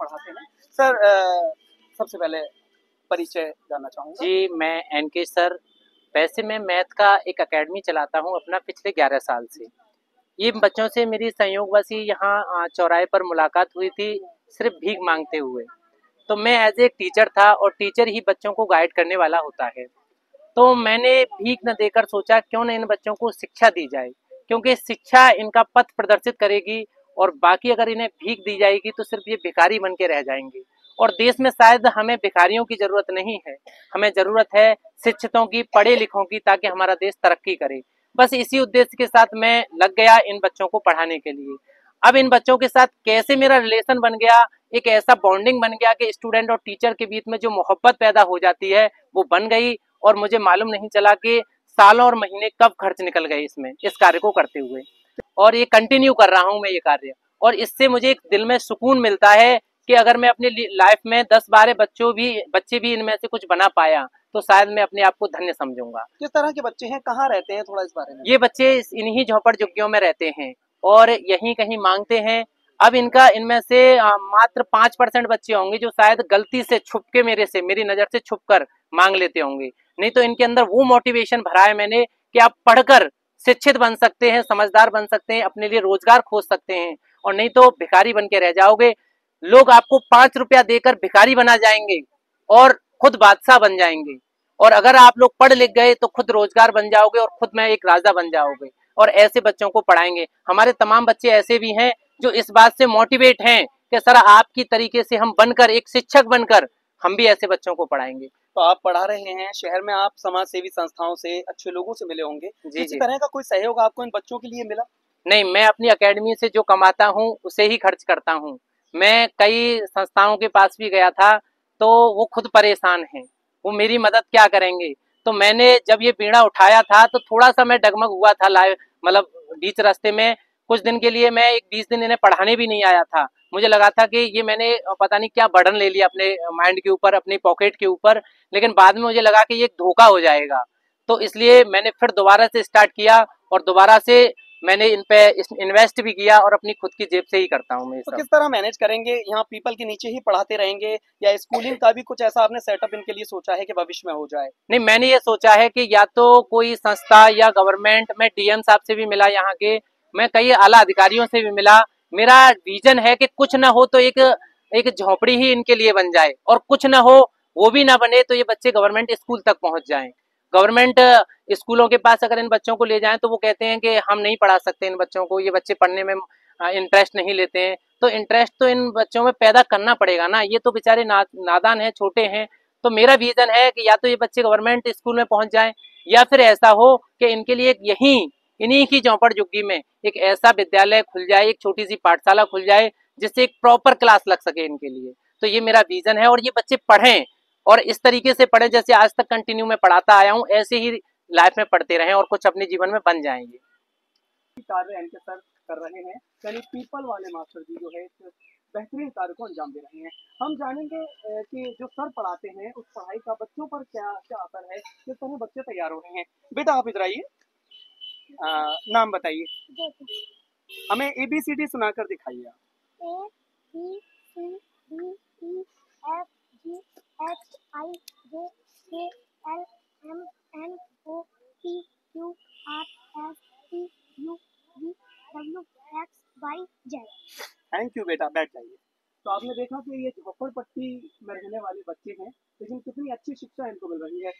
पढ़ाते हैं। सर सबसे पहले परिचय जानना चाहूँगा। जी, मैं एनके सर। वैसे मैं मैथ का एक एकेडमी चलाता हूँ अपना पिछले 11 साल से। ये बच्चों से मेरी संयोगवश ही यहाँ चौराहे पर मुलाकात हुई थी, सिर्फ भीख मांगते हुए। तो मैं एज ए टीचर था और टीचर ही बच्चों को गाइड करने वाला होता है। तो मैंने भीख न देकर सोचा क्यों न इन बच्चों को शिक्षा दी जाए, क्योंकि शिक्षा इनका पथ प्रदर्शित करेगी और बाकी अगर इन्हें भीख दी जाएगी तो सिर्फ ये भिखारी बन के रह जाएंगे। और देश में शायद हमें भिखारियों की जरूरत नहीं है, हमें जरूरत है शिक्षितों की, पढ़े लिखों की, ताकि हमारा देश तरक्की करे। बस इसी उद्देश्य के साथ मैं लग गया इन बच्चों को पढ़ाने के लिए। अब इन बच्चों के साथ कैसे मेरा रिलेशन बन गया, एक ऐसा बॉन्डिंग बन गया कि स्टूडेंट और टीचर के बीच में जो मोहब्बत पैदा हो जाती है वो बन गई। और मुझे मालूम नहीं चला कि सालों और महीने कब खर्च निकल गए इसमें, इस कार्य को करते हुए। और ये कंटिन्यू कर रहा हूँ मैं ये कार्य, और इससे मुझे एक दिल में सुकून मिलता है कि अगर मैं अपनी लाइफ में 10-12 बच्चे भी इनमें से कुछ बना पाया तो शायद मैं अपने आप को धन्य समझूंगा। किस तरह के बच्चे हैं, कहाँ रहते हैं, थोड़ा इस बारे में? ये बच्चे इन्हीं झोपड़ झुग्गियों में रहते हैं और यहीं कहीं मांगते हैं। अब इनमें से मात्र 5% बच्चे होंगे जो शायद गलती से छुप के मेरी नजर से छुप कर मांग लेते होंगे। नहीं तो इनके अंदर वो मोटिवेशन भरा है मैंने कि आप पढ़कर शिक्षित बन सकते हैं, समझदार बन सकते हैं, अपने लिए रोजगार खोज सकते हैं, और नहीं तो भिखारी बन के रह जाओगे। लोग आपको 5 रुपया देकर भिखारी बना जाएंगे और खुद बादशाह बन जाएंगे। और अगर आप लोग पढ़ लिख गए तो खुद रोजगार बन जाओगे और खुद में एक राजा बन जाओगे। और ऐसे बच्चों को पढ़ाएंगे। हमारे तमाम बच्चे ऐसे भी हैं जो इस बात से मोटिवेट हैं कि सर आपकी तरीके से हम बनकर, एक शिक्षक बनकर, हम भी ऐसे बच्चों को पढ़ाएंगे। तो आप पढ़ा रहे हैं शहर में, आप समाज सेवी संस्थाओं से, अच्छे लोगों से मिले होंगे। जी किसी जी। तरह का कोई सहयोग आपको इन बच्चों के लिए मिला? नहीं, मैं अपनी अकेडमी से जो कमाता हूँ उसे ही खर्च करता हूँ। मैं कई संस्थाओं के पास भी गया था तो वो खुद परेशान हैं, वो मेरी मदद क्या करेंगे। तो मैंने जब ये बीड़ा उठाया था तो थोड़ा सा मैं डगमग हुआ था, लाइव मतलब बीच रास्ते में। कुछ दिन के लिए मैं एक 20 दिन इन्हें पढ़ाने भी नहीं आया था। मुझे लगा था कि ये मैंने पता नहीं क्या बर्डन ले लिया अपने माइंड के ऊपर, अपनी पॉकेट के ऊपर। लेकिन बाद में मुझे लगा कि ये एक धोखा हो जाएगा, तो इसलिए मैंने फिर दोबारा से स्टार्ट किया और दोबारा से मैंने इन पे इन्वेस्ट भी किया और अपनी खुद की जेब से ही करता हूँ मैं तो सब। किस तरह मैनेज करेंगे? यहाँ पीपल के नीचे ही पढ़ाते रहेंगे या स्कूलिंग का भी कुछ ऐसा आपने सेटअप इनके लिए सोचा है कि भविष्य में हो जाए? नहीं, मैंने ये सोचा है कि या तो कोई संस्था या गवर्नमेंट, मैं डीएम साहब से भी मिला यहाँ के, मैं कई आला अधिकारियों से भी मिला। मेरा विजन है कि कुछ ना हो तो एक एक झोपड़ी ही इनके लिए बन जाए, और कुछ ना हो वो भी ना बने तो ये बच्चे गवर्नमेंट स्कूल तक पहुंच जाएं। गवर्नमेंट स्कूलों के पास अगर इन बच्चों को ले जाएं तो वो कहते हैं कि हम नहीं पढ़ा सकते इन बच्चों को, ये बच्चे पढ़ने में इंटरेस्ट नहीं लेते हैं। तो इंटरेस्ट तो इन बच्चों में पैदा करना पड़ेगा ना, ये तो बेचारे नादान हैं, छोटे हैं। तो मेरा विजन है कि या तो ये बच्चे गवर्नमेंट स्कूल में पहुंच जाएं, या फिर ऐसा हो कि इनके लिए यहीं इन्हीं की झोपड़ झुग्गी में एक ऐसा विद्यालय खुल जाए, एक छोटी सी पाठशाला खुल जाए जिससे एक प्रॉपर क्लास लग सके इनके लिए। तो ये मेरा विजन है, और ये बच्चे पढ़ें और इस तरीके से पढ़ें जैसे आज तक कंटिन्यू में पढ़ाता आया हूँ, ऐसे ही लाइफ में पढ़ते रहें और कुछ अपने जीवन में बन जाएंगे। कार्य एनके सर कर रहे हैं, यानी पीपल वाले मास्टर जी जो है इस बेहतरीन कार्य को अंजाम दे रहे हैं। हम जानेंगे कि जो सर पढ़ाते हैं उस पढ़ाई का बच्चों पर क्या क्या असर है, किस तरह बच्चे तैयार हो रहे हैं। बेटा आप इधर आइए, नाम बताइए, हमें ABCD सुनाकर दिखाइए आप। ABCDEFGHIJKLMNOPQRSTUV थैंक यू बेटा, बैठ जाइए। तो आपने देखा कि ये झोपड़पट्टी में रहने वाले बच्चे हैं, लेकिन कितनी अच्छी शिक्षा इनको मिल रही है।